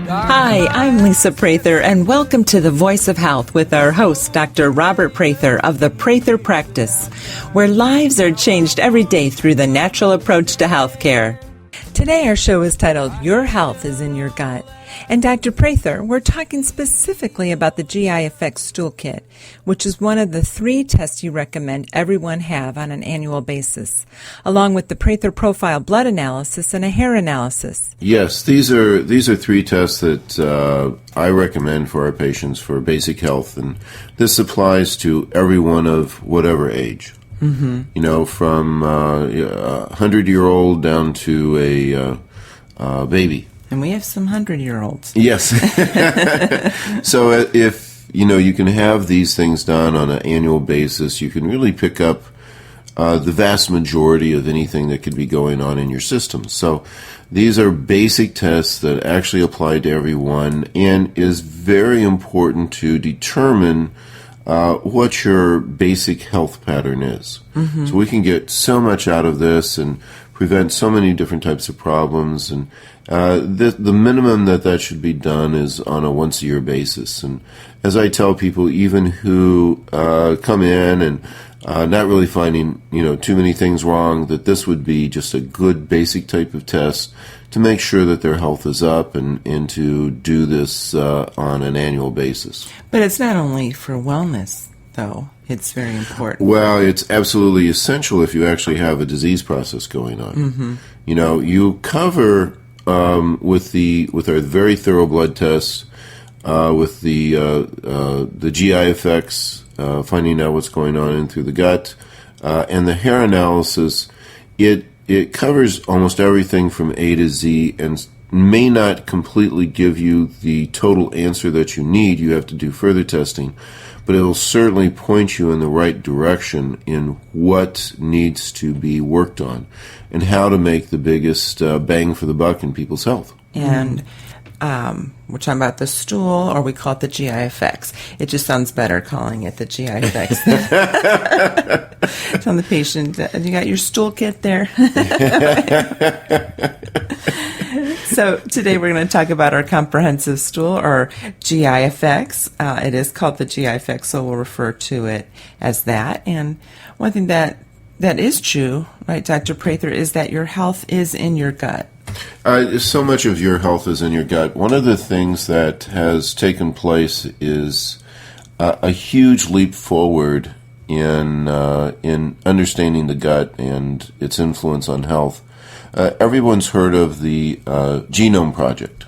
Hi, I'm Lisa Prather, and welcome to The Voice of Health with our host, Dr. Robert Prather of the Prather Practice, where lives are changed every day through the natural approach to healthcare. Today our show is titled, Your Health is in Your Gut. And Dr. Prather, we're talking specifically about the GI Effects Stool Kit, which is one of the 3 tests you recommend everyone have on an annual basis, along with the Prather Profile blood analysis and a hair analysis. Yes, these are 3 tests that I recommend for our patients for basic health, and this applies to everyone of whatever age. Mm-hmm. You know, from a 100-year-old down to a baby. And we have some 100-year-olds. Yes. So if, you can have these things done on an annual basis, you can really pick up the vast majority of anything that could be going on in your system. So these are basic tests that actually apply to everyone and is very important to determine what your basic health pattern is. Mm-hmm. So we can get so much out of this and prevent so many different types of problems, and the minimum that should be done is on a once-a-year basis. And as I tell people, even who come in and not really finding too many things wrong, that this would be just a good basic type of test to make sure that their health is up and to do this on an annual basis. But it's not only for wellness, though. It's very important. Well, it's absolutely essential if you actually have a disease process going on. Mm-hmm. You cover with our very thorough blood tests, with the GI effects, finding out what's going on in through the gut, and the hair analysis. It covers almost everything from A to Z and may not completely give you the total answer that you need. You have to do further testing, but it will certainly point you in the right direction in what needs to be worked on and how to make the biggest bang for the buck in people's health. And we're talking about the stool, or we call it the GI effects. It just sounds better calling it the GI effects. It's on the patient. You got your stool kit there. So today we're going to talk about our comprehensive stool, or GI effects. It is called the GI effects, so we'll refer to it as that. And one thing that is true, right, Dr. Prather, is that your health is in your gut. So much of your health is in your gut. One of the things that has taken place is a huge leap forward in understanding the gut and its influence on health. Everyone's heard of the Genome Project,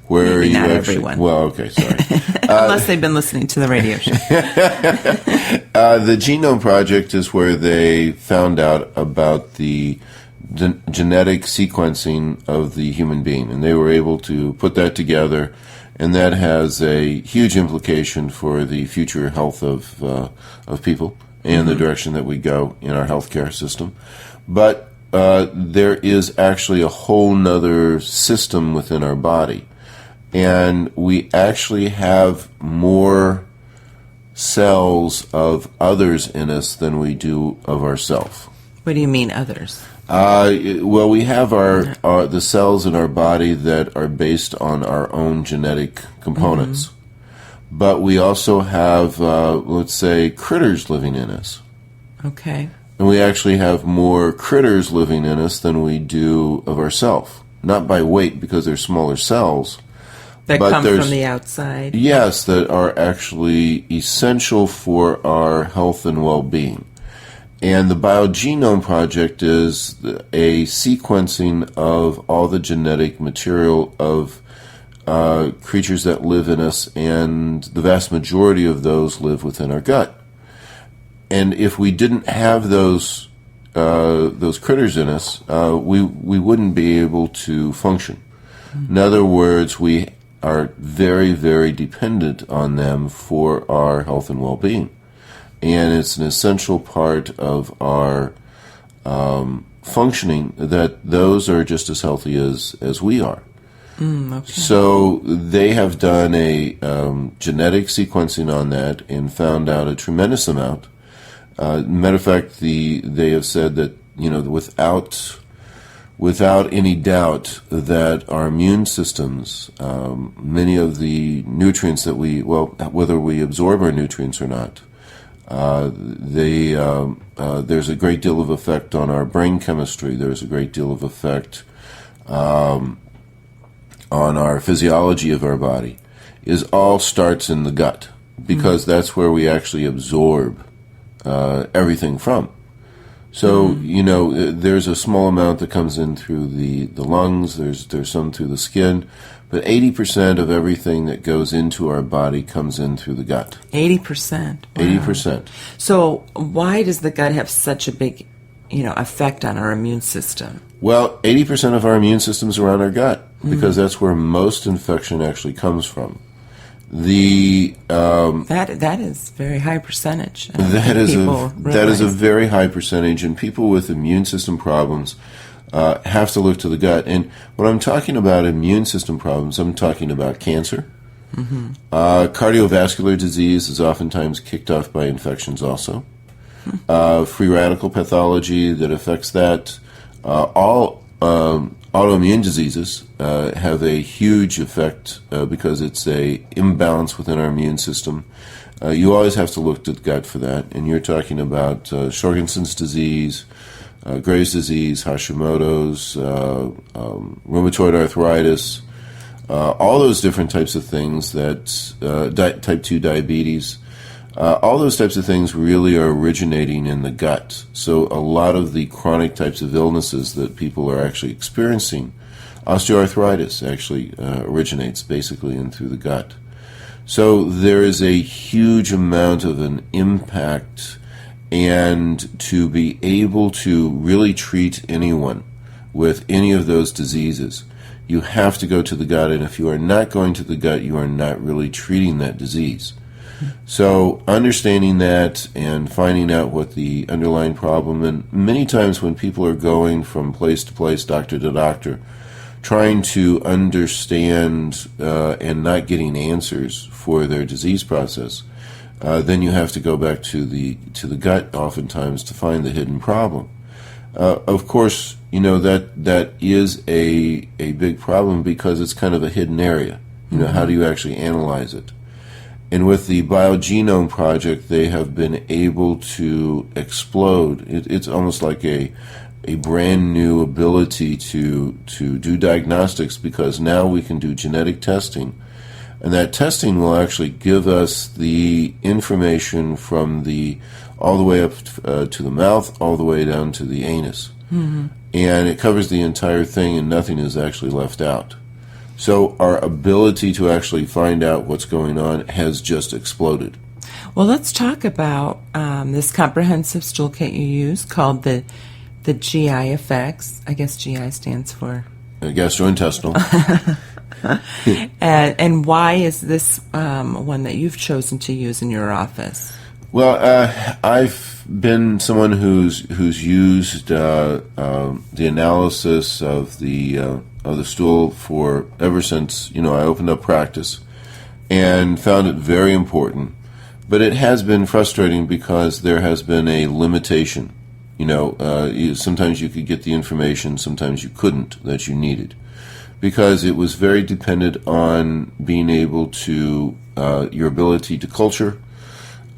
where maybe you not actually. Everyone. Well, okay, sorry. Unless they've been listening to the radio show. The Genome Project is where they found out about the genetic sequencing of the human being, and they were able to put that together, and that has a huge implication for the future health of people and the direction that we go in our healthcare system. But there is actually a whole nother system within our body, and we actually have more cells of others in us than we do of ourselves. What do you mean, others? Well, we have the cells in our body that are based on our own genetic components. Mm-hmm. But we also have, let's say, critters living in us. Okay. And we actually have more critters living in us than we do of ourselves. Not by weight, because they're smaller cells. That come from the outside? Yes, that are actually essential for our health and well-being. And the Biogenome Project is a sequencing of all the genetic material of creatures that live in us, and the vast majority of those live within our gut. And if we didn't have those critters in us, we wouldn't be able to function. Mm-hmm. In other words, we are very, very dependent on them for our health and well-being. And it's an essential part of our functioning that those are just as healthy as we are. Okay. So they have done a genetic sequencing on that and found out a tremendous amount. Matter of fact, they have said that without without any doubt that our immune systems, many of the nutrients that whether we absorb our nutrients or not, there's a great deal of effect on our brain chemistry. There's a great deal of effect on our physiology of our body. All starts in the gut, because that's where we actually absorb everything from. So, there's a small amount that comes in through the lungs, there's some through the skin, but 80% of everything that goes into our body comes in through the gut. 80%? Wow. 80%. So why does the gut have such a big, effect on our immune system? Well, 80% of our immune system is around our gut, because that's where most infection actually comes from. That is very high percentage. That is a very high percentage, and people with immune system problems have to look to the gut. And when I'm talking about immune system problems, I'm talking about cancer. Cardiovascular disease is oftentimes kicked off by infections also. Free radical pathology that affects that. All autoimmune diseases have a huge effect because it's a imbalance within our immune system. You always have to look to the gut for that, and you're talking about Sjogren's disease, Graves' disease, Hashimoto's, rheumatoid arthritis, all those different types of things that type 2 diabetes. All those types of things really are originating in the gut. So a lot of the chronic types of illnesses that people are actually experiencing, osteoarthritis actually originates basically in through the gut. So there is a huge amount of an impact, and to be able to really treat anyone with any of those diseases, you have to go to the gut, and if you are not going to the gut, you are not really treating that disease. So understanding that and finding out what the underlying problem, and many times when people are going from place to place, doctor to doctor, trying to understand and not getting answers for their disease process, then you have to go back to the gut oftentimes to find the hidden problem. Of course, that is a big problem because it's kind of a hidden area. How do you actually analyze it? And with the biogenome project, they have been able to explode. It's almost like a brand new ability to do diagnostics, because now we can do genetic testing. And that testing will actually give us the information from all the way up to the mouth, all the way down to the anus. And it covers the entire thing, and nothing is actually left out. So our ability to actually find out what's going on has just exploded. Well, let's talk about this comprehensive stool kit you use called the GI Effects. I guess GI stands for gastrointestinal. And why is this one that you've chosen to use in your office? Well, I've been someone who's used the analysis of the stool for ever since I opened up practice, and found it very important. But it has been frustrating because there has been a limitation. Sometimes you could get the information, sometimes you couldn't, that you needed, because it was very dependent on being able to your ability to culture,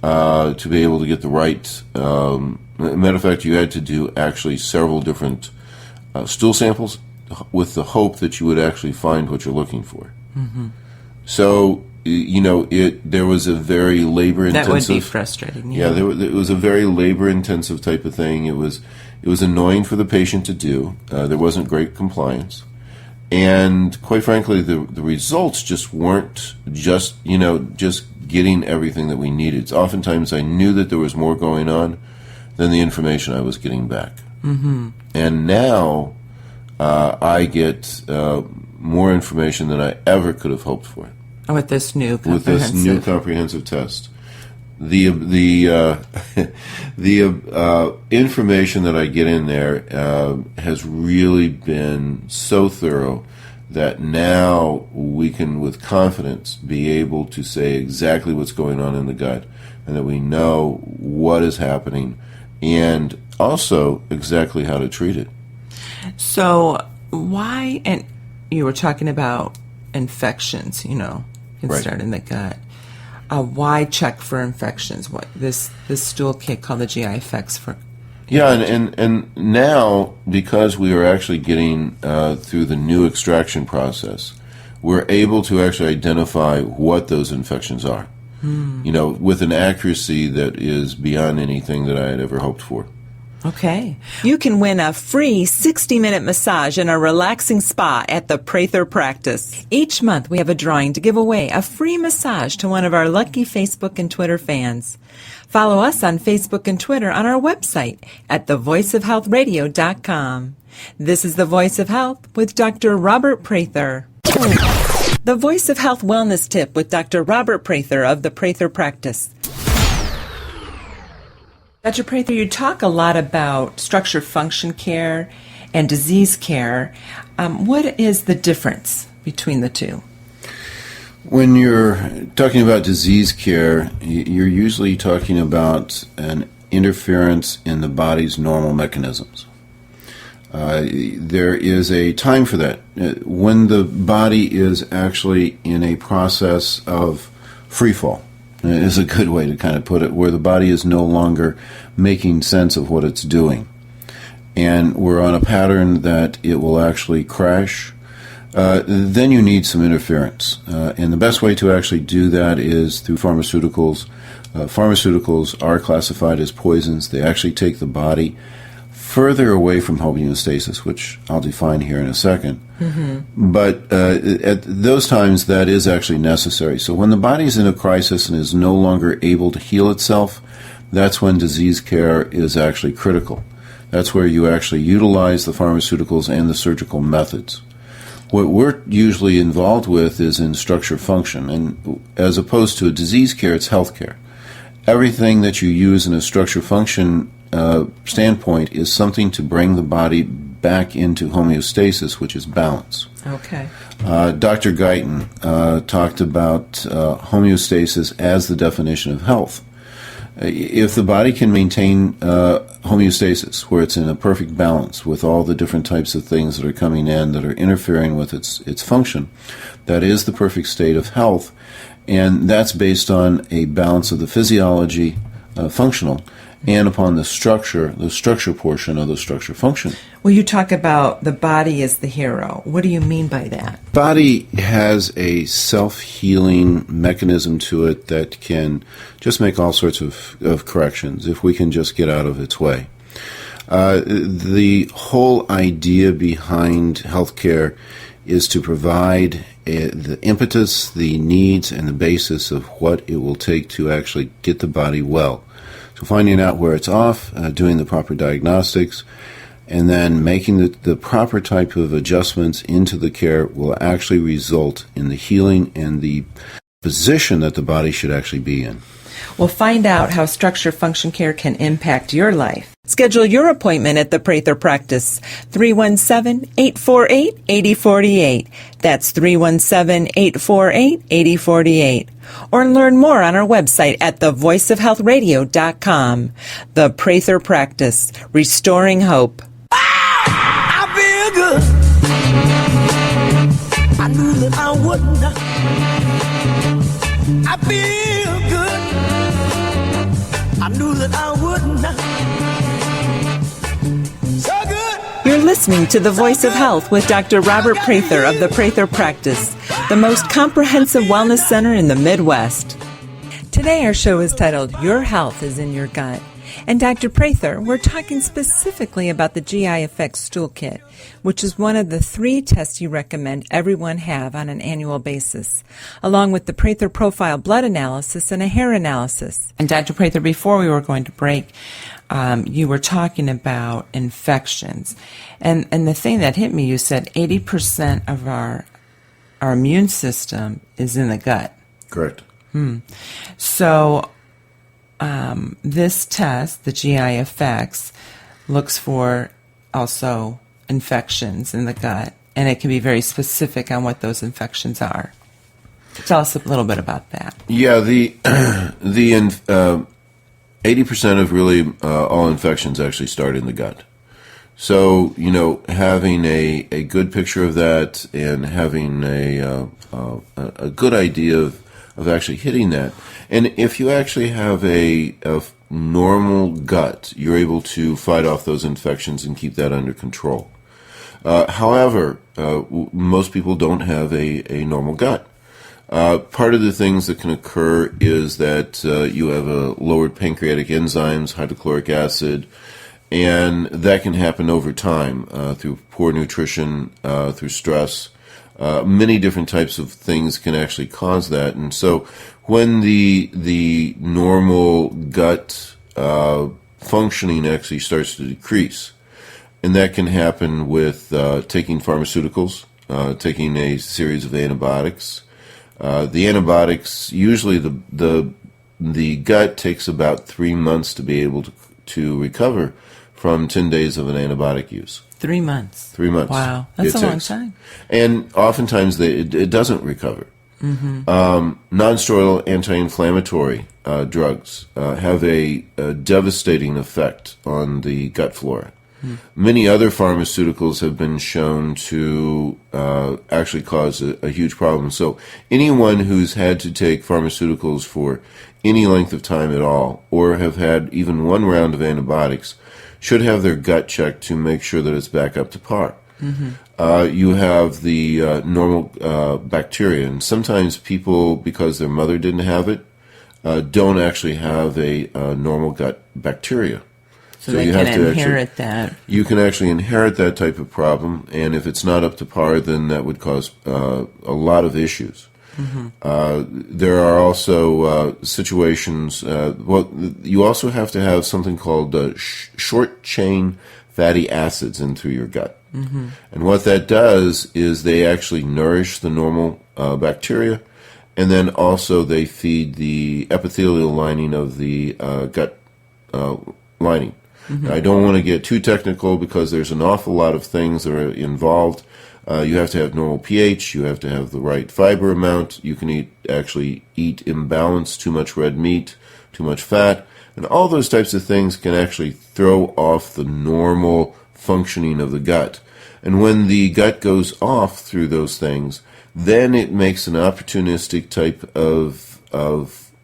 to be able to get the right. Matter of fact, you had to do actually several different stool samples with the hope that you would actually find what you're looking for. So, there was a very labor-intensive... That would be frustrating. Yeah, it was a very labor-intensive type of thing. It was annoying for the patient to do. There wasn't great compliance. And quite frankly, the results just weren't just getting everything that we needed. Oftentimes I knew that there was more going on than the information I was getting back. And now I get more information than I ever could have hoped for. With this new comprehensive test. The information that I get in there has really been so thorough that now we can, with confidence, be able to say exactly what's going on in the gut, and that we know what is happening, and also exactly how to treat it. So why, and you were talking about infections, can Right. start in the gut. Why check for infections? What this stool kit called the GI Effects for? Yeah, and now, because we are actually getting through the new extraction process, we're able to actually identify what those infections are, with an accuracy that is beyond anything that I had ever hoped for. Okay. You can win a free 60-minute massage in a relaxing spa at the Prather practice. Each month we have a drawing to give away a free massage to one of our lucky Facebook and Twitter fans. Follow us on Facebook and Twitter on our website at thevoiceofhealthradio.com. This is The Voice of Health with Dr. Robert Prather. The Voice of Health Wellness Tip with Dr. Robert Prather of the Prather practice. Dr. Prather, you talk a lot about structure function care and disease care. What is the difference between the two? When you're talking about disease care, you're usually talking about an interference in the body's normal mechanisms. There is a time for that. When the body is actually in a process of free fall, is a good way to kind of put it, where the body is no longer making sense of what it's doing. And we're on a pattern that it will actually crash. Then you need some interference. And the best way to actually do that is through pharmaceuticals. Pharmaceuticals are classified as poisons. They actually take the body further away from homeostasis, which I'll define here in a second. Mm-hmm. But at those times, that is actually necessary. So when the body is in a crisis and is no longer able to heal itself, that's when disease care is actually critical. That's where you actually utilize the pharmaceuticals and the surgical methods. What we're usually involved with is in structure function, and as opposed to a disease care, it's health care. Everything that you use in a structure function standpoint is something to bring the body back into homeostasis, which is balance. Okay. Dr. Guyton talked about homeostasis as the definition of health. If the body can maintain homeostasis, where it's in a perfect balance with all the different types of things that are coming in that are interfering with its function, that is the perfect state of health, and that's based on a balance of the physiology, functional, and upon the structure portion of the structure function. Well, you talk about the body as the hero. What do you mean by that? Body has a self-healing mechanism to it that can just make all sorts of corrections if we can just get out of its way. The whole idea behind healthcare is to provide the impetus, the needs, and the basis of what it will take to actually get the body well. So finding out where it's off, doing the proper diagnostics, and then making the proper type of adjustments into the care will actually result in the healing and the position that the body should actually be in. We'll find out how structure function care can impact your life. Schedule your appointment at the Prather practice, 317-848-8048. That's 317-848-8048. Or learn more on our website at thevoiceofhealthradio.com. The Prather practice, restoring hope. I feel good. I knew that I wouldn't. I feel good. I knew that I wouldn't. So good. You're listening to The Voice of Health with Dr. Robert Prather of the Prather Practice, the most comprehensive wellness center in the Midwest. Today our show is titled, Your Health is in Your Gut. And Dr. Prather, we're talking specifically about the GI Effects Stool Kit, which is one of the 3 tests you recommend everyone have on an annual basis, along with the Prather Profile blood analysis and a hair analysis. And Dr. Prather, before we were going to break, you were talking about infections. And the thing that hit me, you said 80% of our immune system is in the gut. Correct. So this test, the GI Effects, looks for also infections in the gut, and it can be very specific on what those infections are. Tell us a little bit about that. Yeah, the 80% of really all infections actually start in the gut. So, having a good picture of that and having a good idea of actually hitting that. And if you actually have a normal gut, you're able to fight off those infections and keep that under control. However, most people don't have a normal gut. Part of the things that can occur is that you have a lowered pancreatic enzymes, hydrochloric acid, and that can happen over time through poor nutrition, through stress. Many different types of things can actually cause that. And so when the normal gut functioning actually starts to decrease, and that can happen with taking pharmaceuticals, taking a series of antibiotics. The antibiotics, usually the gut takes about 3 months to be able to recover from 10 days of an antibiotic use. 3 months. 3 months. Wow, that's a long time. And oftentimes it doesn't recover. Mm-hmm. Non-steroidal anti-inflammatory drugs have a devastating effect on the gut flora. Many other pharmaceuticals have been shown to actually cause a huge problem. So anyone who's had to take pharmaceuticals for any length of time at all, or have had even one round of antibiotics, should have their gut checked to make sure that it's back up to par. Mm-hmm. You have the normal bacteria, and sometimes people, because their mother didn't have it, don't actually have a normal gut bacteria. So they can inherit that. You can actually inherit that type of problem, and if it's not up to par, then that would cause a lot of issues. Mm-hmm. There are also situations, you also have to have something called short-chain fatty acids in through your gut. Mm-hmm. And what that does is they actually nourish the normal bacteria, and then also they feed the epithelial lining of the gut lining. Mm-hmm. I don't want to get too technical because there's an awful lot of things that are involved. You have to have normal pH. You have to have the right fiber amount. You can actually eat imbalanced, too much red meat, too much fat. And all those types of things can actually throw off the normal functioning of the gut. And when the gut goes off through those things, then it makes an opportunistic type of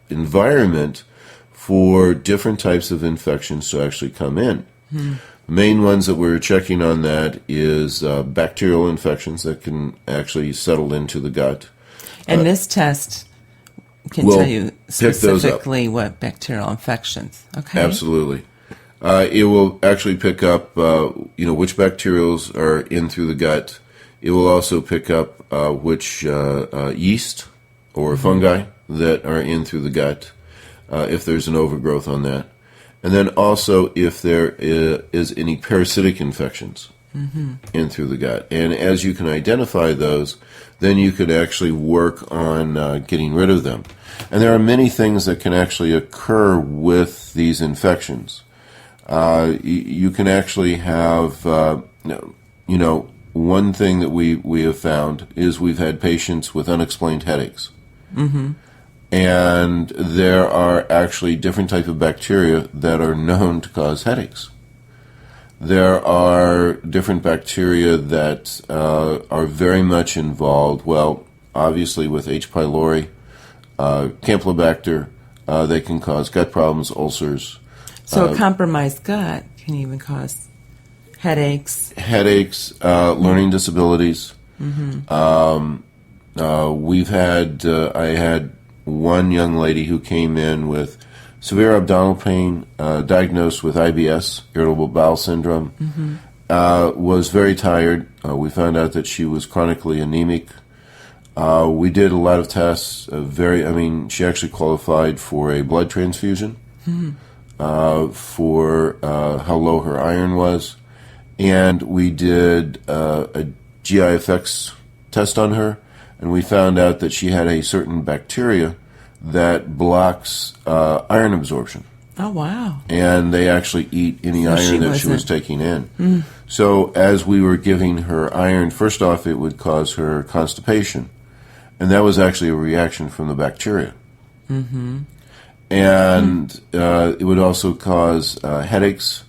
environment for different types of infections to actually come in. The main ones that we're checking on that is bacterial infections that can actually settle into the gut. And this test can tell you specifically what bacterial infections. Okay. Absolutely. It will actually pick up, which bacterials are in through the gut. It will also pick up which yeast or fungi that are in through the gut. If there's an overgrowth on that. And then also if there is any parasitic infections in through the gut. And as you can identify those, then you could actually work on getting rid of them. And there are many things that can actually occur with these infections. You can actually have, one thing that we have found is we've had patients with unexplained headaches. Mm-hmm. And there are actually different types of bacteria that are known to cause headaches. There are different bacteria that are very much involved, obviously with H. pylori, Campylobacter, they can cause gut problems, ulcers. So a compromised gut can even cause headaches. Learning disabilities. Mm-hmm. I had one young lady who came in with severe abdominal pain, diagnosed with IBS, irritable bowel syndrome, was very tired. We found out that she was chronically anemic. We did a lot of tests. She actually qualified for a blood transfusion for how low her iron was. And we did a GI effects test on her. And we found out that she had a certain bacteria that blocks iron absorption. Oh, wow. And they actually eat any iron that she was taking in. So as we were giving her iron, first off, it would cause her constipation. And that was actually a reaction from the bacteria. Mm-hmm. And it would also cause headaches.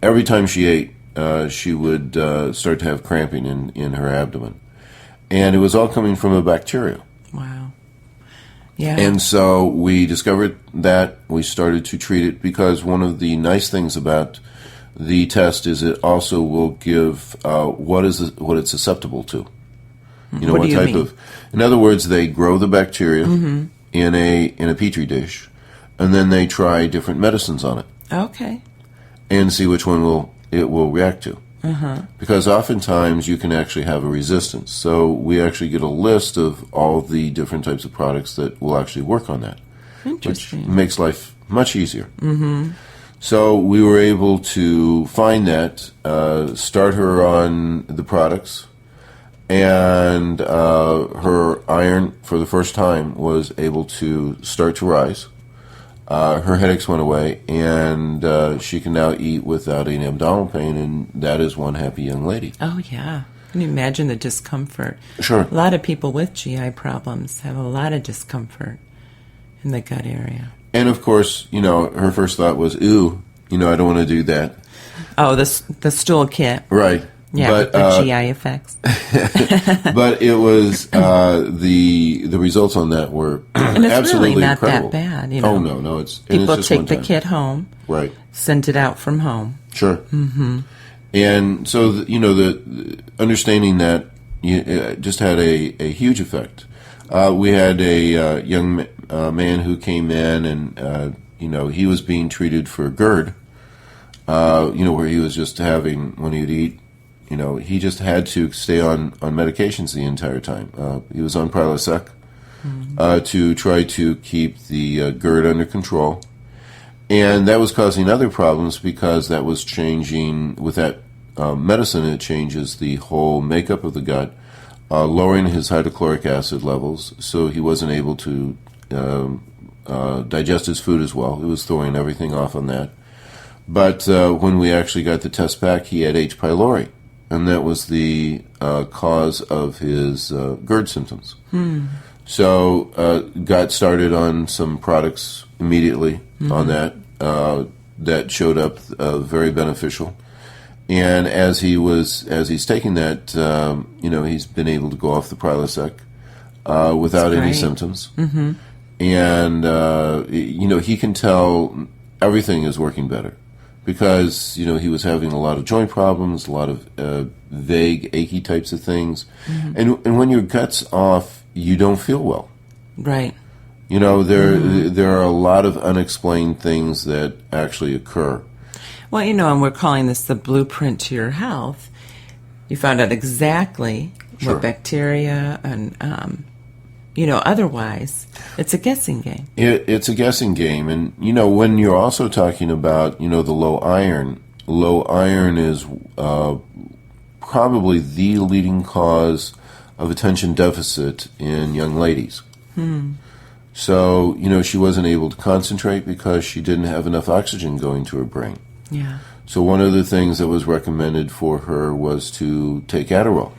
every time she ate, she would start to have cramping in her abdomen. And it was all coming from a bacterial. Wow. Yeah. And so we discovered that. We started to treat it because one of the nice things about the test is it also will give what it's susceptible to. What do you mean? In other words, they grow the bacteria in a petri dish, and then they try different medicines on it. Okay. And see which one it will react to. Because oftentimes you can actually have a resistance. So we actually get a list of all the different types of products that will actually work on that. Interesting. Which makes life much easier. So we were able to find that, start her on the products, and her iron, for the first time, was able to start to rise. Her headaches went away, and she can now eat without any abdominal pain, and that is one happy young lady. Oh, yeah. Can you imagine the discomfort? Sure. A lot of people with GI problems have a lot of discomfort in the gut area. And, of course, her first thought was, ooh, I don't want to do that. Oh, the stool kit. Right. Yeah, but, the GI effects. But it was the results on that were And it's absolutely really not incredible. that bad. Oh no, it's people just take one the time. kit home, Right? send it out from home. Sure. And so the understanding that just had a huge effect. We had a young man who came in, and he was being treated for GERD. Where he was just having, when he would eat, he just had to stay on medications the entire time. He was on Prilosec to try to keep the GERD under control. And that was causing other problems because that was changing, with that medicine, it changes the whole makeup of the gut, lowering his hydrochloric acid levels, so he wasn't able to digest his food as well. It was throwing everything off on that. But when we actually got the test back, he had H. pylori, and that was the cause of his GERD symptoms. So got started on some products immediately on that. That showed up very beneficial. And as he's taking that, he's been able to go off the Prilosec without any symptoms. And he can tell everything is working better. Because, he was having a lot of joint problems, a lot of vague, achy types of things. And when your gut's off, you don't feel well. Right. There are a lot of unexplained things that actually occur. Well, and we're calling this the blueprint to your health. You found out exactly Sure. what bacteria and, otherwise, it's a guessing game. It's a guessing game. And, when you're also talking about, the low iron is probably the leading cause of attention deficit in young ladies. So, she wasn't able to concentrate because she didn't have enough oxygen going to her brain. Yeah. So one of the things that was recommended for her was to take Adderall.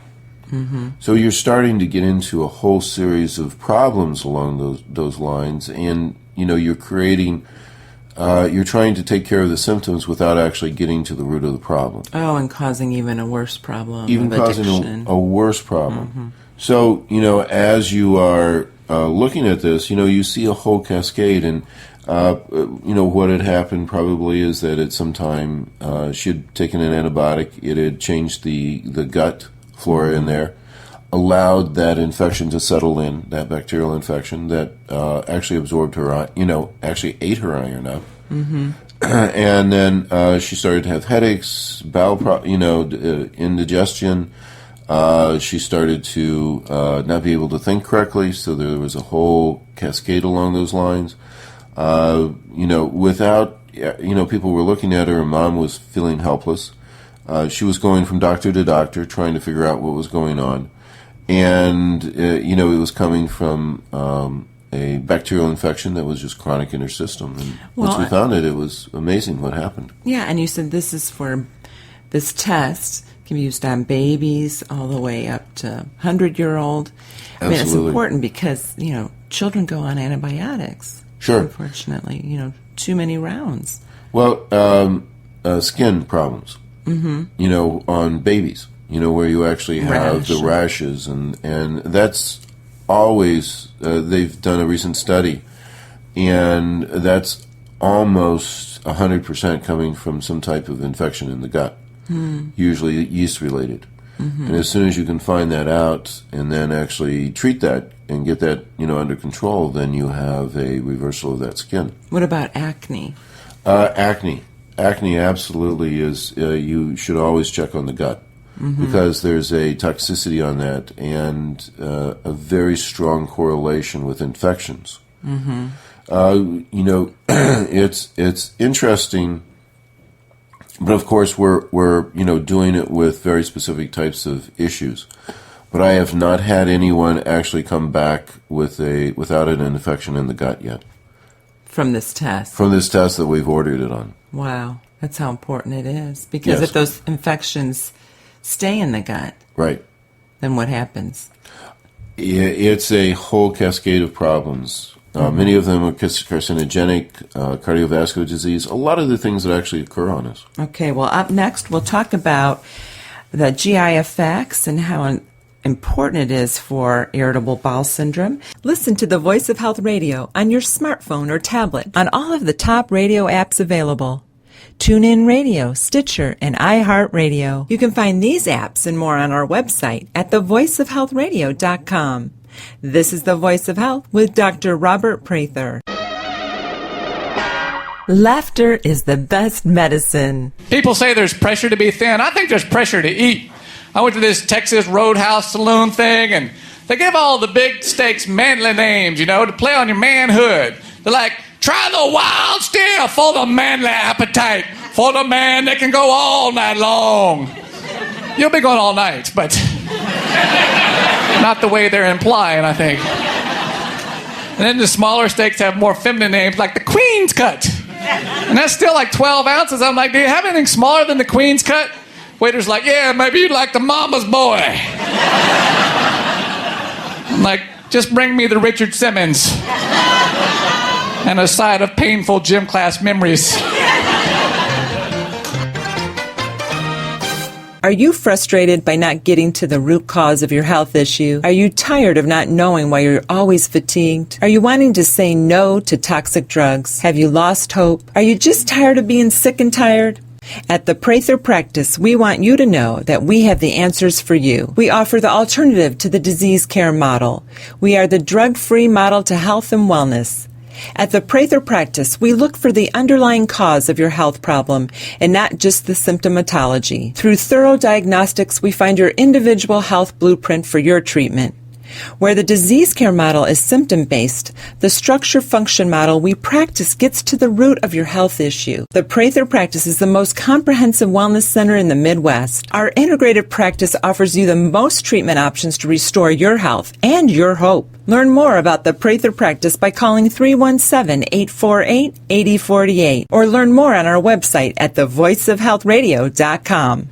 So you're starting to get into a whole series of problems along those lines, and you're creating, you're trying to take care of the symptoms without actually getting to the root of the problem. Oh, and causing even a worse problem. Even of causing addiction. a worse problem. So as you are looking at this, you see a whole cascade, and what had happened probably is that at some time she had taken an antibiotic. It had changed the gut flora in there, allowed that infection to settle in, that bacterial infection that actually absorbed her, actually ate her iron up. And then she started to have headaches, bowel, indigestion. She started to not be able to think correctly, so there was a whole cascade along those lines. Without, people were looking at her, and Mom was feeling helpless. She was going from doctor to doctor, trying to figure out what was going on. And, it was coming from a bacterial infection that was just chronic in her system. And once we found it, it was amazing what happened. Yeah, and you said this test can be used on babies all the way up to 100-year-old. I mean, it's Absolutely. important because, children go on antibiotics. Sure. Unfortunately, too many rounds. Well, skin problems, on babies, where you actually have the rashes, and that's always, they've done a recent study, and that's almost 100% coming from some type of infection in the gut, usually yeast-related. And as soon as you can find that out and then actually treat that and get that, under control, then you have a reversal of that skin. What about acne? Acne absolutely is, you should always check on the gut because there's a toxicity on that and a very strong correlation with infections. It's interesting, but of course we're doing it with very specific types of issues. But I have not had anyone actually come back without an infection in the gut yet. From this test? From this test that we've ordered it on. Wow. That's how important it is. Because Yes. if those infections stay in the gut, Right. then what happens? It's a whole cascade of problems. Many of them are carcinogenic, cardiovascular disease, a lot of the things that actually occur on us. Okay, well, up next we'll talk about the GI effects and how important it is for irritable bowel syndrome. Listen to the Voice of Health radio on your smartphone or tablet on all of the top radio apps available. TuneIn Radio, Stitcher, and iHeartRadio. You can find these apps and more on our website at thevoiceofhealthradio.com. This is The Voice of Health with Dr. Robert Prather. Laughter is the best medicine. People say there's pressure to be thin. I think there's pressure to eat. I went to this Texas Roadhouse saloon thing, and they give all the big steaks manly names, to play on your manhood. They're like, try the wild steer for the manly appetite, for the man that can go all night long. You'll be going all night, but not the way they're implying, I think. And then the smaller steaks have more feminine names, like the Queen's Cut. And that's still like 12 ounces. I'm like, do you have anything smaller than the Queen's Cut? Waiter's like, yeah, maybe you'd like the Mama's Boy. I'm like, just bring me the Richard Simmons. And a side of painful gym class memories. Are you frustrated by not getting to the root cause of your health issue? Are you tired of not knowing why you're always fatigued? Are you wanting to say no to toxic drugs? Have you lost hope? Are you just tired of being sick and tired? At the Prather Practice, we want you to know that we have the answers for you. We offer the alternative to the disease care model. We are the drug-free model to health and wellness. At the Prather Practice, we look for the underlying cause of your health problem and not just the symptomatology. Through thorough diagnostics, we find your individual health blueprint for your treatment. Where the disease care model is symptom-based, the structure-function model we practice gets to the root of your health issue. The Prather Practice is the most comprehensive wellness center in the Midwest. Our integrated practice offers you the most treatment options to restore your health and your hope. Learn more about the Prather Practice by calling 317-848-8048 or learn more on our website at thevoiceofhealthradio.com.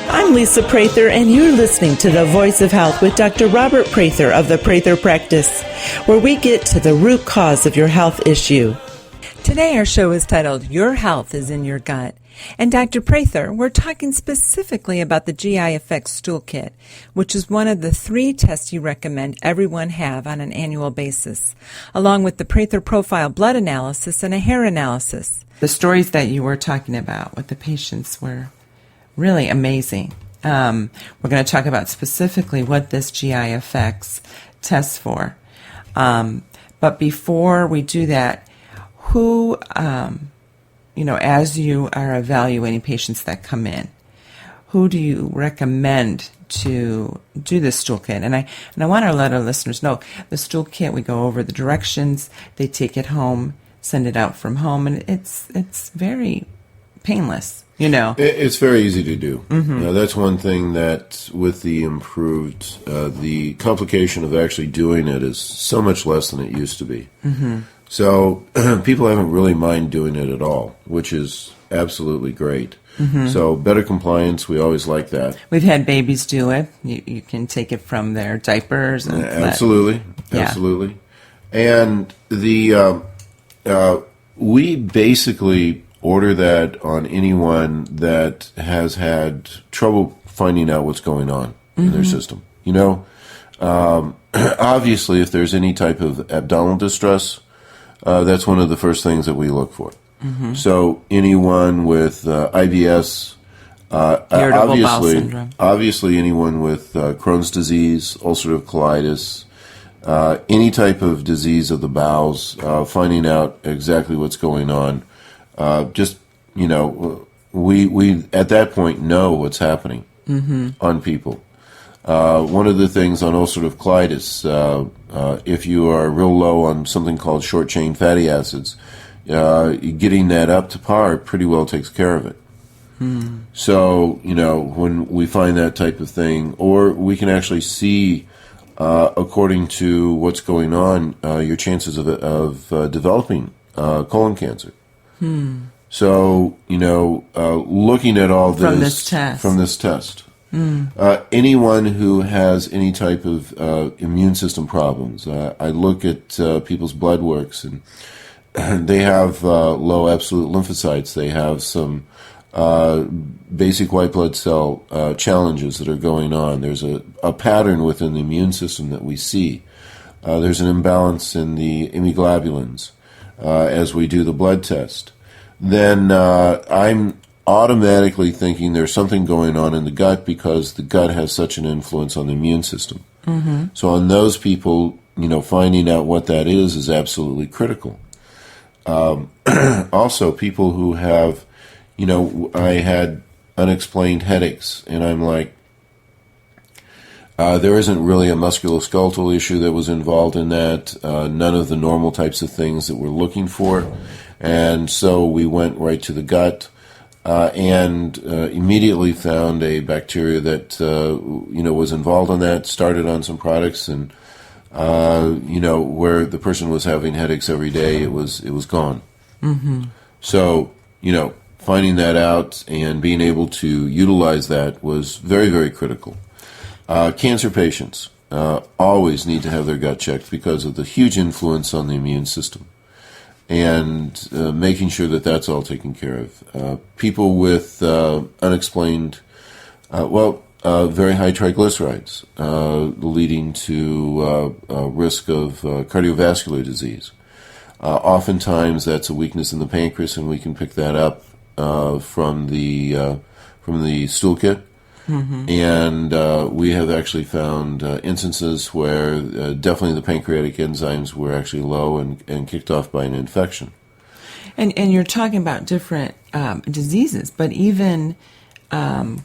I'm Lisa Prather, and you're listening to The Voice of Health with Dr. Robert Prather of the Prather Practice, where we get to the root cause of your health issue. Today our show is titled, Your Health is in Your Gut. And Dr. Prather, we're talking specifically about the GI Effects Stool Kit, which is one of the 3 tests you recommend everyone have on an annual basis, along with the Prather Profile blood analysis and a hair analysis. The stories that you were talking about with the patients were really amazing. We're going to talk about specifically what this GI Effects tests for. But before we do that, who, as you are evaluating patients that come in, who do you recommend to do this stool kit? And I want to let our listeners know, the stool kit, we go over the directions, they take it home, send it out from home, and it's very painless. It's very easy to do. That's one thing that with the improved, the complication of actually doing it is so much less than it used to be. So people haven't really mind doing it at all, which is absolutely great. So better compliance, we always like that. We've had babies do it. You can take it from their diapers. And Absolutely. Yeah. Absolutely. And we basically order that on anyone that has had trouble finding out what's going on in their system. You know, obviously, if there's any type of abdominal distress, that's one of the first things that we look for. So anyone with IBS, Irritable bowel syndrome. obviously anyone with Crohn's disease, ulcerative colitis, any type of disease of the bowels, finding out exactly what's going on. Just, you know, we at that point know what's happening on people. One of the things on ulcerative colitis, if you are real low on something called short-chain fatty acids, getting that up to par pretty well takes care of it. So, you know, when we find that type of thing, or we can actually see, according to what's going on, your chances of developing colon cancer. So, you know, looking at all this from this test, anyone who has any type of immune system problems, I look at people's blood works, and they have low absolute lymphocytes. They have some basic white blood cell challenges that are going on. There's a pattern within the immune system that we see. There's an imbalance in the immunoglobulins as we do the blood test. Then I'm automatically thinking there's something going on in the gut, because the gut has such an influence on the immune system. So on those people, you know, finding out what that is absolutely critical. Also, people who have, you know, I had unexplained headaches, and I'm like, there isn't really a musculoskeletal issue that was involved in that, none of the normal types of things that we're looking for. And so we went right to the gut, and immediately found a bacteria that, you know, was involved in that, started on some products, and, you know, where the person was having headaches every day, it was gone. So, you know, finding that out and being able to utilize that was very, very critical. Cancer patients always need to have their gut checked because of the huge influence on the immune system, and making sure that that's all taken care of. People with unexplained, very high triglycerides, leading to risk of cardiovascular disease. Oftentimes that's a weakness in the pancreas, and we can pick that up from the stool kit. And we have actually found instances where definitely the pancreatic enzymes were actually low and kicked off by an infection. And you're talking about different diseases, but even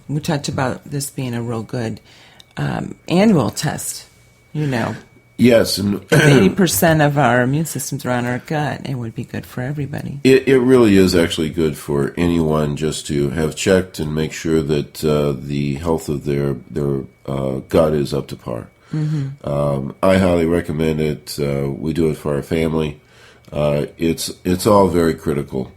we talked about this being a real good annual test, you know. Yes, and 80% of our immune systems are on our gut. It would be good for everybody. It really is actually good for anyone just to have checked and make sure that the health of their gut is up to par. I highly recommend it. We do it for our family. It's all very critical,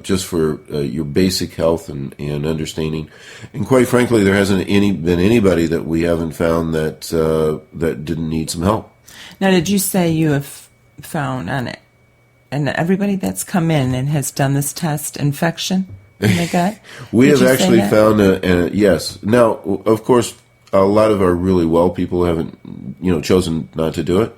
just for your basic health and understanding. And quite frankly, there hasn't been anybody that we haven't found that didn't need some help. Now, did you say you have found on it, and everybody that's come in and has done this test, infection in the gut? We have actually found yes. Now, of course, a lot of our really well people haven't, you know, chosen not to do it.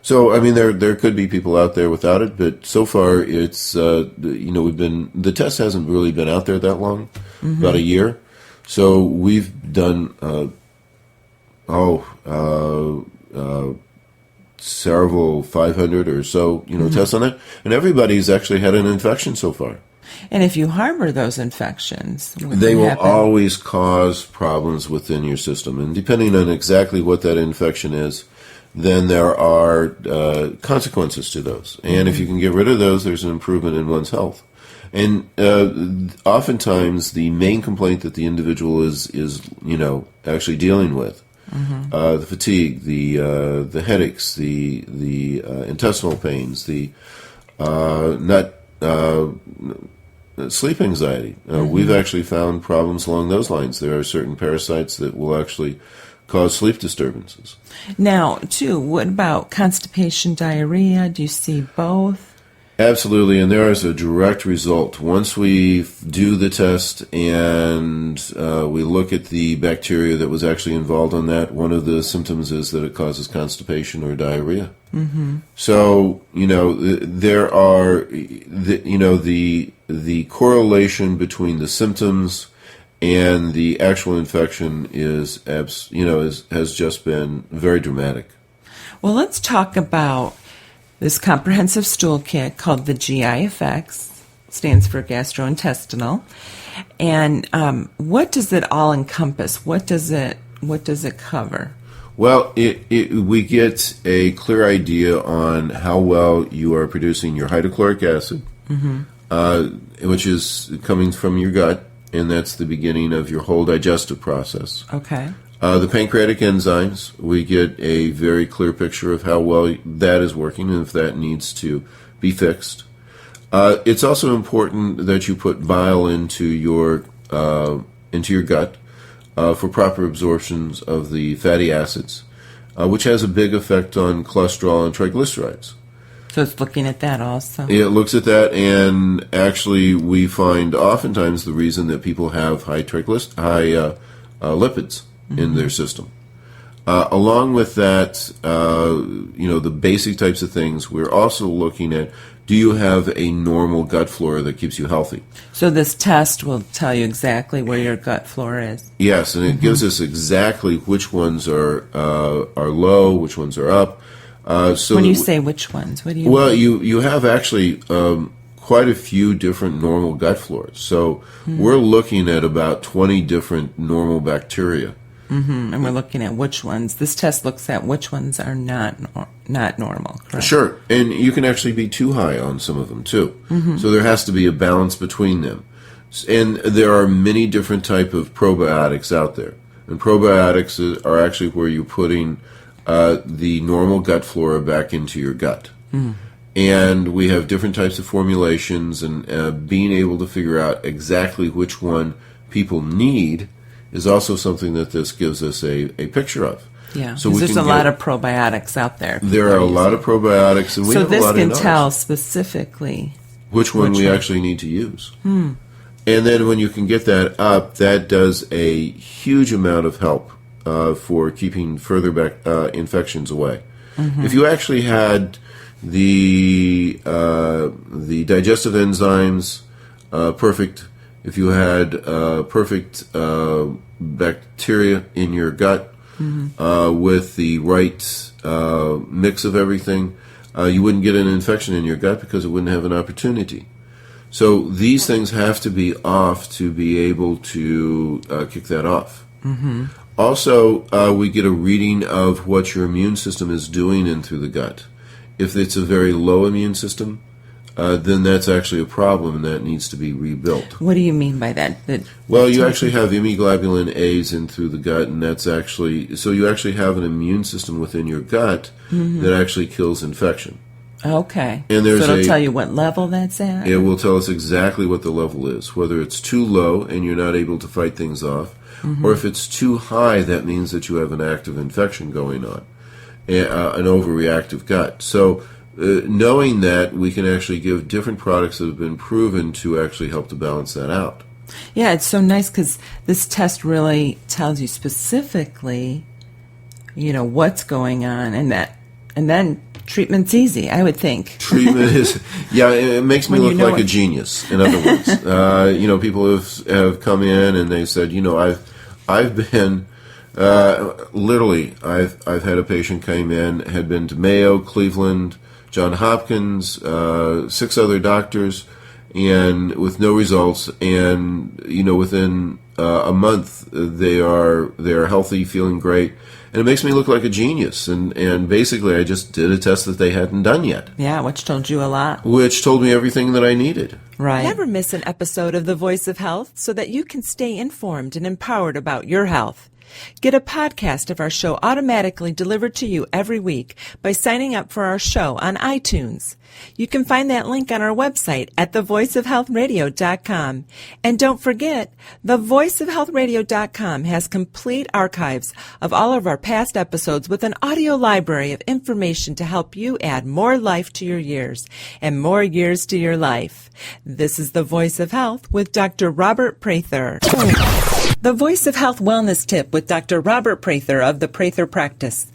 So, I mean, there could be people out there without it, but so far it's, you know, the test hasn't really been out there that long, about a year. So we've done, several 500 or so, you know, tests on it, and everybody's actually had an infection so far. And if you harbor those infections, they will always cause problems within your system. And depending on exactly what that infection is, then there are consequences to those. And if you can get rid of those, there's an improvement in one's health. And oftentimes the main complaint that the individual is you know, actually dealing with, the fatigue, the headaches, the intestinal pains, the sleep anxiety. We've actually found problems along those lines. There are certain parasites that will actually cause sleep disturbances. Now, too, what about constipation, diarrhea? Do you see both? Absolutely, and there is a direct result. Once we do the test and we look at the bacteria that was actually involved in that, one of the symptoms is that it causes constipation or diarrhea. Mm-hmm. So, there are, the correlation between the symptoms and the actual infection has just been very dramatic. Well, let's talk about this comprehensive stool kit called the GI Effects, stands for gastrointestinal. And what does it all encompass? What does it cover? Well, we get a clear idea on how well you are producing your hydrochloric acid, which is coming from your gut, and that's the beginning of your whole digestive process. Okay. The pancreatic enzymes, we get a very clear picture of how well that is working and if that needs to be fixed. It's also important that you put bile into your gut for proper absorptions of the fatty acids, which has a big effect on cholesterol and triglycerides. So it's looking at that also. It looks at that, and actually we find oftentimes the reason that people have high lipids in their system. Along with that, the basic types of things, we're also looking at, do you have a normal gut flora that keeps you healthy? So this test will tell you exactly where your gut flora is. Yes, and it gives us exactly which ones are low, which ones are up. So when you say which ones, what do you Well, mean? you have actually quite a few different normal gut floras. So we're looking at about 20 different normal bacteria. And we're looking at which ones. This test looks at which ones are not normal. Correct? Sure, and you can actually be too high on some of them too. So there has to be a balance between them. And there are many different type of probiotics out there. And probiotics are actually where you're putting the normal gut flora back into your gut. And we have different types of formulations, and being able to figure out exactly which one people need is also something that this gives us a picture of. Yeah, so because there's a lot of probiotics out there. There are a lot of probiotics, and we have a lot of So this can tell specifically which one we actually need to use. And then when you can get that up, that does a huge amount of help for keeping further infections away. If you actually had the digestive enzymes perfect, if you had perfect bacteria in your gut with the right mix of everything, you wouldn't get an infection in your gut because it wouldn't have an opportunity. So these things have to be off to be able to kick that off. Also, we get a reading of what your immune system is doing in through the gut. If it's a very low immune system, then that's actually a problem, and that needs to be rebuilt. What do you mean by that? Well, you actually have immunoglobulin A's in through the gut, and that's actually, so you actually have an immune system within your gut that actually kills infection. Okay. And there's so it'll tell you what level that's at? It will tell us exactly what the level is, whether it's too low and you're not able to fight things off, or if it's too high, that means that you have an active infection going on, an overreactive gut. So knowing that, we can actually give different products that have been proven to actually help to balance that out. Yeah, it's so nice because this test really tells you specifically, what's going on, and then treatment's easy, I would think. Treatment is, it makes me look like a genius, in other words. People have come in and they said, I've been, literally, I've had a patient came in, had been to Mayo, Cleveland, Johns Hopkins, 6 other doctors, and with no results. And within a month, they are healthy, feeling great, and it makes me look like a genius. And basically, I just did a test that they hadn't done yet. Yeah, which told you a lot. Which told me everything that I needed. Right. Never miss an episode of The Voice of Health so that you can stay informed and empowered about your health. Get a podcast of our show automatically delivered to you every week by signing up for our show on iTunes. You can find that link on our website at thevoiceofhealthradio.com. And don't forget, thevoiceofhealthradio.com has complete archives of all of our past episodes with an audio library of information to help you add more life to your years and more years to your life. This is The Voice of Health with Dr. Robert Prather. The Voice of Health Wellness Tip with Dr. Robert Prather of the Prather Practice.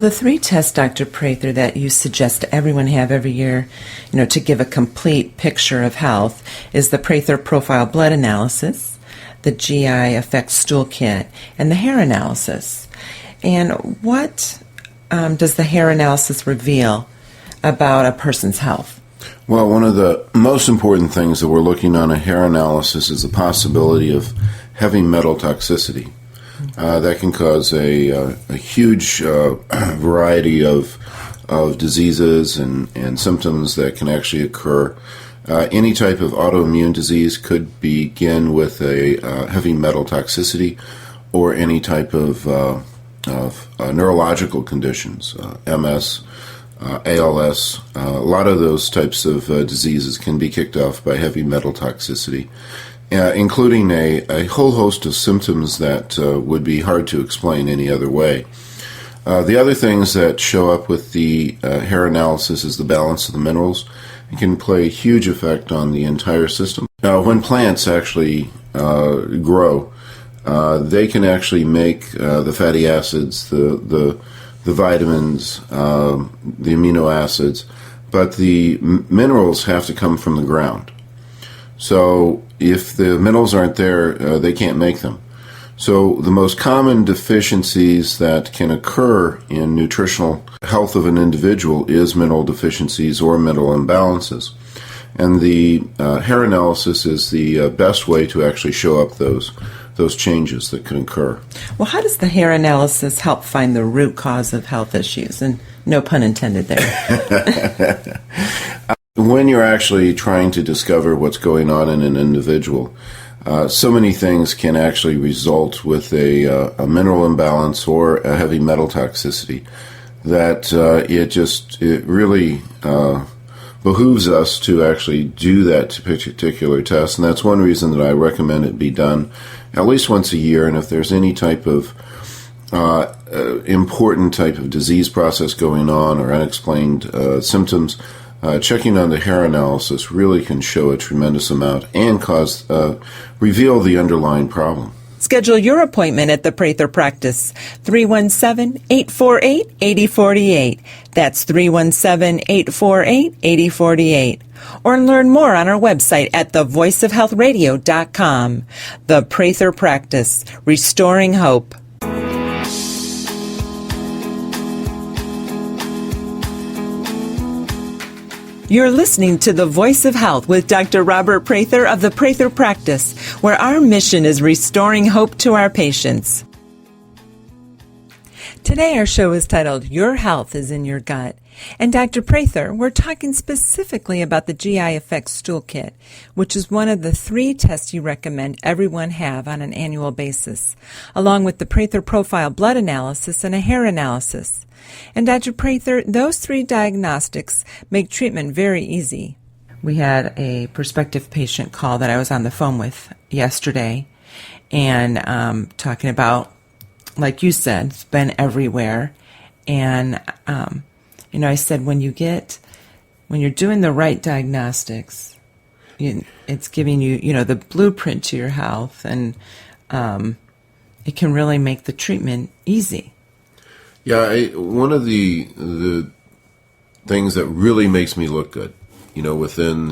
The 3 tests, Dr. Prather, that you suggest everyone have every year, to give a complete picture of health is the Prather Profile Blood Analysis, the GI Effects Stool Kit, and the hair analysis. And what does the hair analysis reveal about a person's health? Well, one of the most important things that we're looking on a hair analysis is the possibility of heavy metal toxicity. That can cause a huge variety of diseases and symptoms that can actually occur. Any type of autoimmune disease could begin with a heavy metal toxicity, or any type of neurological conditions, MS, ALS. A lot of those types of diseases can be kicked off by heavy metal toxicity. Including a whole host of symptoms that would be hard to explain any other way. The other things that show up with the hair analysis is the balance of the minerals. It can play a huge effect on the entire system. When plants actually grow, they can actually make the fatty acids, the vitamins, the amino acids, but the minerals have to come from the ground. So if the minerals aren't there, they can't make them. So the most common deficiencies that can occur in nutritional health of an individual is mineral deficiencies or mineral imbalances. And the hair analysis is the best way to actually show up those changes that can occur. Well, how does the hair analysis help find the root cause of health issues? And no pun intended there. When you're actually trying to discover what's going on in an individual, so many things can actually result with a mineral imbalance or a heavy metal toxicity that it really behooves us to actually do that particular test. And that's one reason that I recommend it be done at least once a year. And if there's any type of important type of disease process going on or unexplained symptoms, checking on the hair analysis really can show a tremendous amount and reveal the underlying problem. Schedule your appointment at the Prather Practice, 317-848-8048. That's 317-848-8048. Or learn more on our website at thevoiceofhealthradio.com. The Prather Practice, restoring hope. You're listening to The Voice of Health with Dr. Robert Prather of the Prather Practice, where our mission is restoring hope to our patients. Today our show is titled, Your Health is in Your Gut. And Dr. Prather, we're talking specifically about the GI Effects Stool Kit, which is one of the 3 tests you recommend everyone have on an annual basis, along with the Prather Profile Blood Analysis and a hair analysis. And Dr. Prather, those 3 diagnostics make treatment very easy. We had a prospective patient call that I was on the phone with yesterday, and talking about, like you said, it's been everywhere. And, I said, when you're doing the right diagnostics, it's giving you, the blueprint to your health, and it can really make the treatment easy. Yeah, one of the things that really makes me look good, within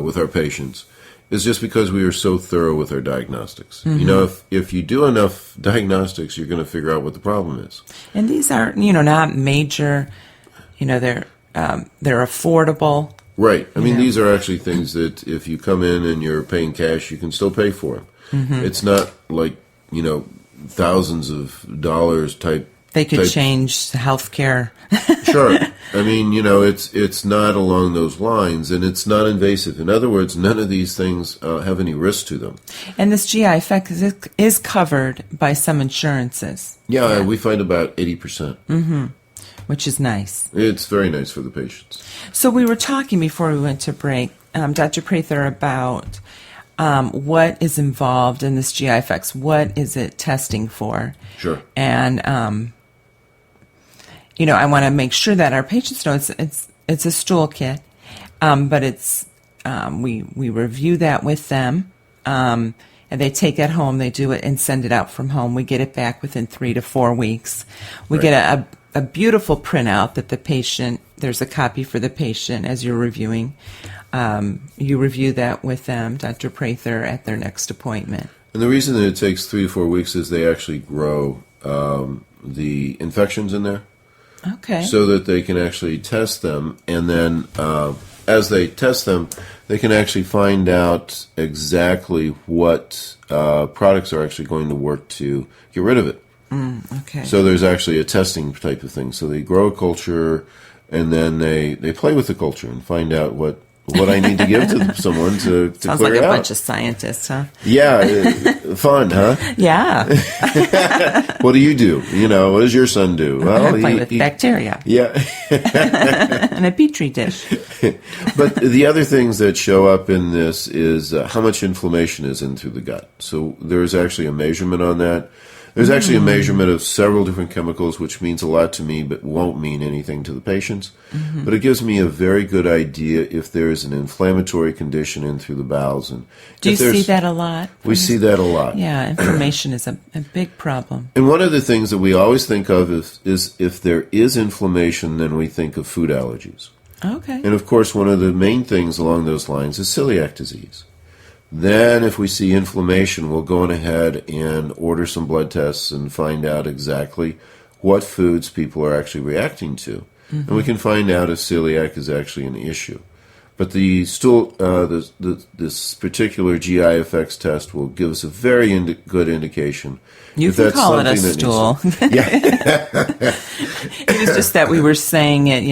with our patients, is just because we are so thorough with our diagnostics. Mm-hmm. If you do enough diagnostics, you're going to figure out what the problem is. And these aren't, not major. They're affordable. Right. I mean, these are actually things that if you come in and you're paying cash, you can still pay for them. Mm-hmm. It's not like, thousands of dollars type They could type- change healthcare. Sure. I mean, it's not along those lines, and it's not invasive. In other words, none of these things have any risk to them. And this GI effect is covered by some insurances. Yeah, we find about 80%. Which is nice. It's very nice for the patients. So we were talking before we went to break, Dr. Prather, about what is involved in this GI effects. What is it testing for? Sure. And I want to make sure that our patients know it's a stool kit, but it's we review that with them, and they take it home. They do it and send it out from home. We get it back within 3 to 4 weeks. We Right. get a beautiful printout that the patient. There's a copy for the patient as you're reviewing. You review that with them, Dr. Prather, at their next appointment. And the reason that it takes 3 to 4 weeks is they actually grow the infections in there. Okay. So that they can actually test them, and then as they test them, they can actually find out exactly what products are actually going to work to get rid of it. Okay. So there's actually a testing type of thing. So they grow a culture, and then they play with the culture and find out what I need to give to someone to Sounds clear like it a out. bunch of scientists, huh? Yeah, fun, huh? Yeah. What do you do? What does your son do? Well, Play with bacteria Yeah. in a petri dish. But the other things that show up in this is how much inflammation is in through the gut. So there's actually a measurement on that. There's actually a measurement of several different chemicals, which means a lot to me, but won't mean anything to the patients. But it gives me a very good idea if there is an inflammatory condition in through the bowels. And Do you if there's- see that a lot? We see that a lot. Yeah, inflammation is a big problem. And one of the things that we always think of is if there is inflammation, then we think of food allergies. Okay. And of course, one of the main things along those lines is celiac disease. Then, if we see inflammation, we'll go on ahead and order some blood tests and find out exactly what foods people are actually reacting to. And we can find out if celiac is actually an issue. But the stool, this particular GI effects test will give us a very good indication. You if can that's call it a something that stool. It was just that we were saying it,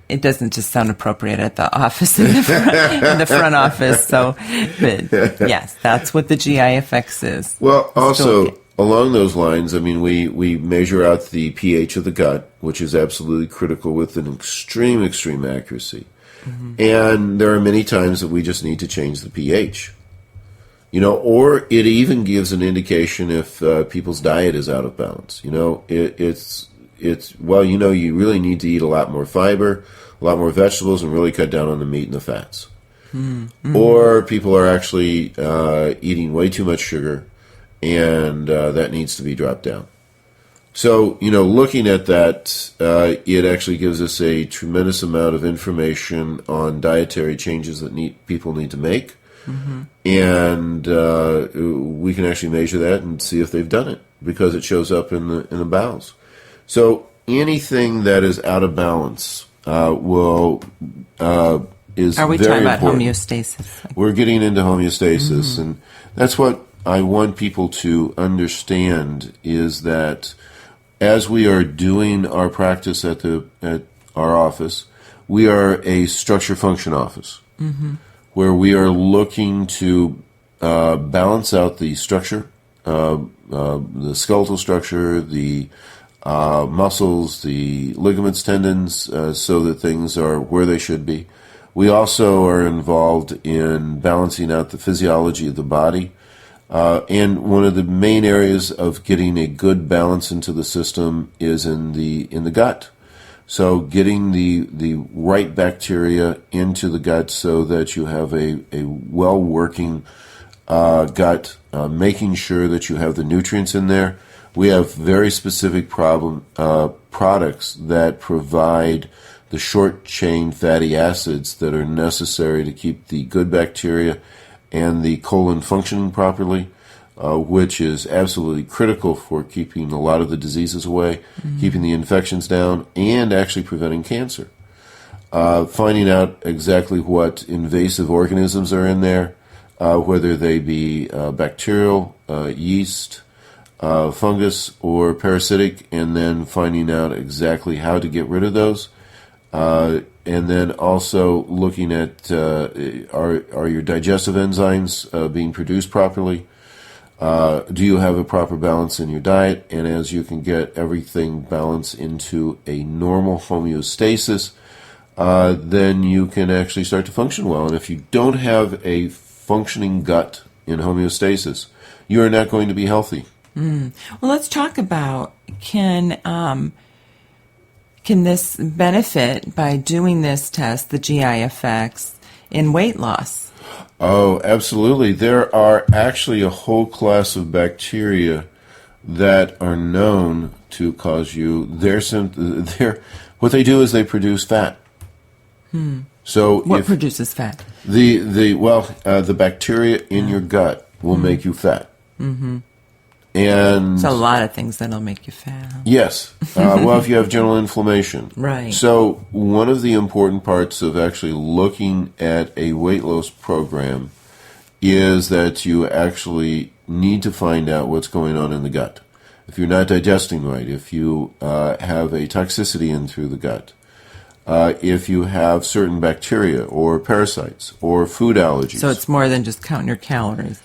it doesn't just sound appropriate at the office in the front office. So, but yes, that's what the GI effects is. Well, Stool also kit. along those lines, I mean, we measure out the pH of the gut, which is absolutely critical with an extreme accuracy. And there are many times that we just need to change the pH. Or it even gives an indication if people's diet is out of balance. You really need to eat a lot more fiber, a lot more vegetables, and really cut down on the meat and the fats. Or people are actually eating way too much sugar, and that needs to be dropped down. So, looking at that, it actually gives us a tremendous amount of information on dietary changes that people need to make. And we can actually measure that and see if they've done it because it shows up in the bowels. So anything that is out of balance is Are we very talking about important. homeostasis? We're getting into homeostasis, and that's what I want people to understand is that as we are doing our practice at our office, we are a structure function office where we are looking to balance out the structure, the skeletal structure, the muscles, the ligaments, tendons, so that things are where they should be. We also are involved in balancing out the physiology of the body. And one of the main areas of getting a good balance into the system is in the gut. So getting the right bacteria into the gut so that you have a well-working gut, making sure that you have the nutrients in there. We have very specific products that provide the short-chain fatty acids that are necessary to keep the good bacteria and the colon functioning properly, which is absolutely critical for keeping a lot of the diseases away, keeping the infections down, and actually preventing cancer. Finding out exactly what invasive organisms are in there, whether they be bacterial, yeast, fungus, or parasitic, and then finding out exactly how to get rid of those. And then also looking at are your digestive enzymes being produced properly? Do you have a proper balance in your diet? And as you can get everything balanced into a normal homeostasis, then you can actually start to function well. And if you don't have a functioning gut in homeostasis, you are not going to be healthy. Well, let's talk about can this benefit by doing this test, the GI effects, in weight loss? Oh, absolutely. There are actually a whole class of bacteria that are known to cause you what they do is they produce fat. So what produces fat? The bacteria in your gut will make you fat. And There's a lot of things that'll make you fat. yes. If you have general inflammation. Right. So one of the important parts of actually looking at a weight loss program is that you actually need to find out what's going on in the gut. If you're not digesting right, if you have a toxicity in through the gut, if you have certain bacteria or parasites or food allergies. So it's more than just counting your calories.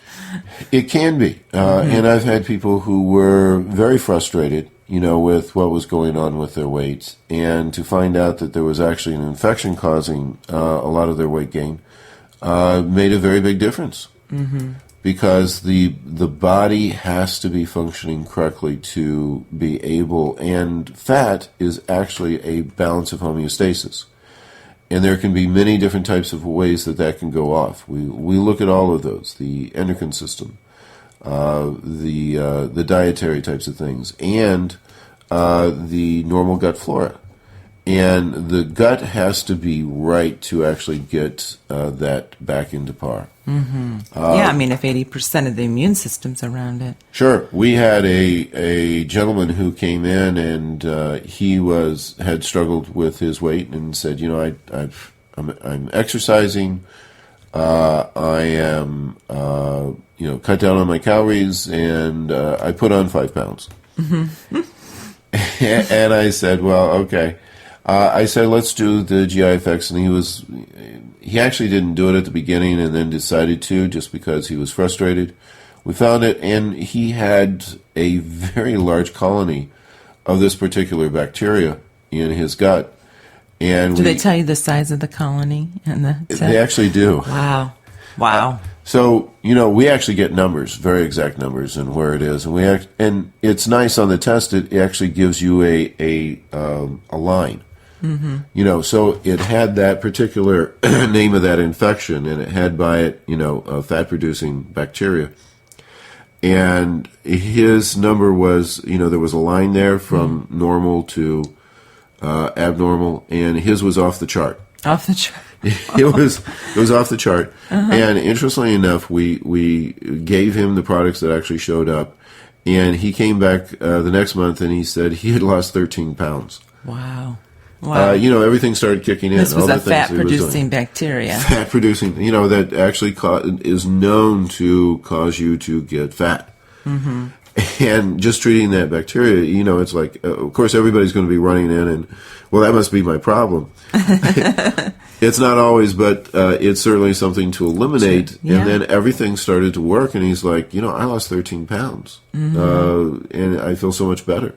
It can be. And I've had people who were very frustrated, with what was going on with their weight, and to find out that there was actually an infection causing a lot of their weight gain made a very big difference. Because the body has to be functioning correctly to be able, and fat is actually a balance of homeostasis. And there can be many different types of ways that can go off. We look at all of those, the endocrine system, the dietary types of things, and the normal gut flora. And the gut has to be right to actually get that back into par. If 80% of the immune system's around it. Sure. We had a gentleman who came in, and he had struggled with his weight and said, I'm exercising, I am cut down on my calories, and I put on 5 pounds. And I said, well, okay. I said, let's do the GI effects, and he actually didn't do it at the beginning and then decided to just because he was frustrated. We found it, and he had a very large colony of this particular bacteria in his gut. And do they tell you the size of the colony in the test? They actually do. Wow. So, we actually get numbers, very exact numbers, and where it is, and it's nice on the test. It actually gives you a line. So it had that particular name of that infection, and it had by it, a fat-producing bacteria. And his number was, there was a line there from normal to abnormal, and his was off the chart. Off the chart. It was off the chart. And interestingly enough, we gave him the products that actually showed up, and he came back the next month, and he said he had lost 13 pounds. Wow. Everything started kicking in. This was all a fat-producing bacteria. Fat-producing, that actually is known to cause you to get fat. And just treating that bacteria, it's like, of course, everybody's going to be running in and, well, that must be my problem. It's not always, but it's certainly something to eliminate. Sure. Yeah. And then everything started to work, and he's like, I lost 13 pounds, and I feel so much better.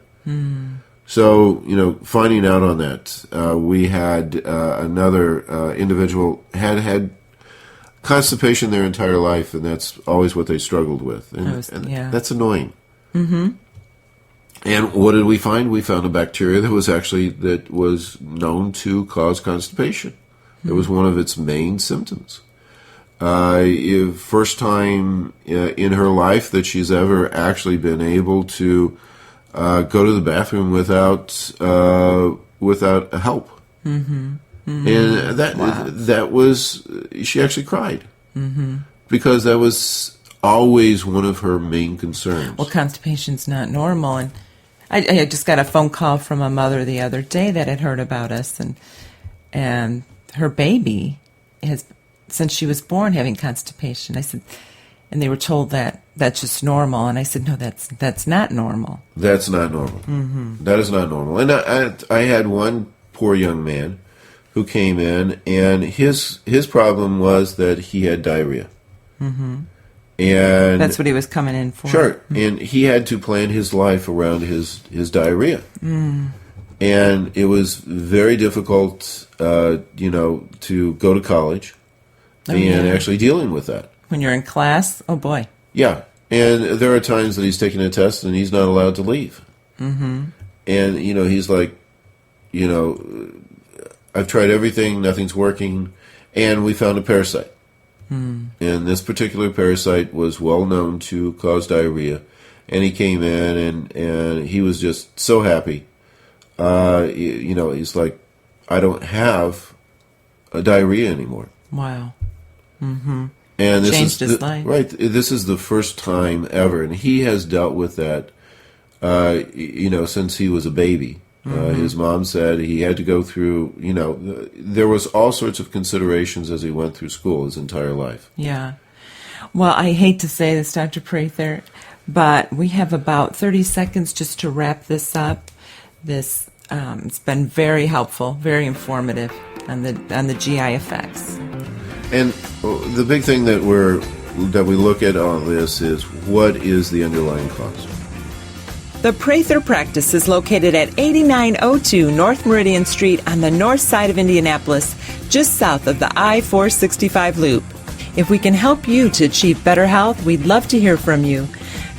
So, finding out on that, we had another individual had constipation their entire life, and that's always what they struggled with. And that's annoying. And what did we find? We found a bacteria that was known to cause constipation. It was one of its main symptoms. First time in her life that she's ever actually been able to go to the bathroom without help. And that was, she actually cried. Because that was always one of her main concerns. Well, constipation's not normal, and I just got a phone call from a mother the other day that had heard about us, and her baby has since she was born having constipation. I said, and they were told that that's just normal. And I said, no, that's not normal. That's not normal. That is not normal. And I had one poor young man who came in, and his problem was that he had diarrhea. And That's what he was coming in for. Sure. And he had to plan his life around his diarrhea. And it was very difficult, to go to college and actually dealing with that. When you're in class, oh boy. Yeah. And there are times that he's taking a test and he's not allowed to leave. And, he's like, I've tried everything, nothing's working. And we found a parasite. And this particular parasite was well known to cause diarrhea. And he came in and he was just so happy. He's like, I don't have a diarrhea anymore. Wow. And this Changed is his life. Right. This is the first time ever. And he has dealt with that, since he was a baby. His mom said he had to go through, there was all sorts of considerations as he went through school his entire life. Yeah. Well, I hate to say this, Dr. Prather, but we have about 30 seconds just to wrap this up. This it's been very helpful, very informative on the GI effects. And the big thing that we look at all this is, what is the underlying cause? The Prather practice is located at 8902 North Meridian Street on the north side of Indianapolis, just south of the I-465 loop. If we can help you to achieve better health, we'd love to hear from you.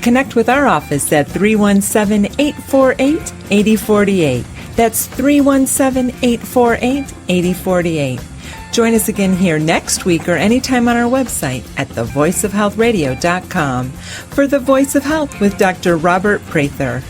Connect with our office at 317-848-8048. That's 317-848-8048. Join us again here next week or anytime on our website at thevoiceofhealthradio.com for The Voice of Health with Dr. Robert Prather.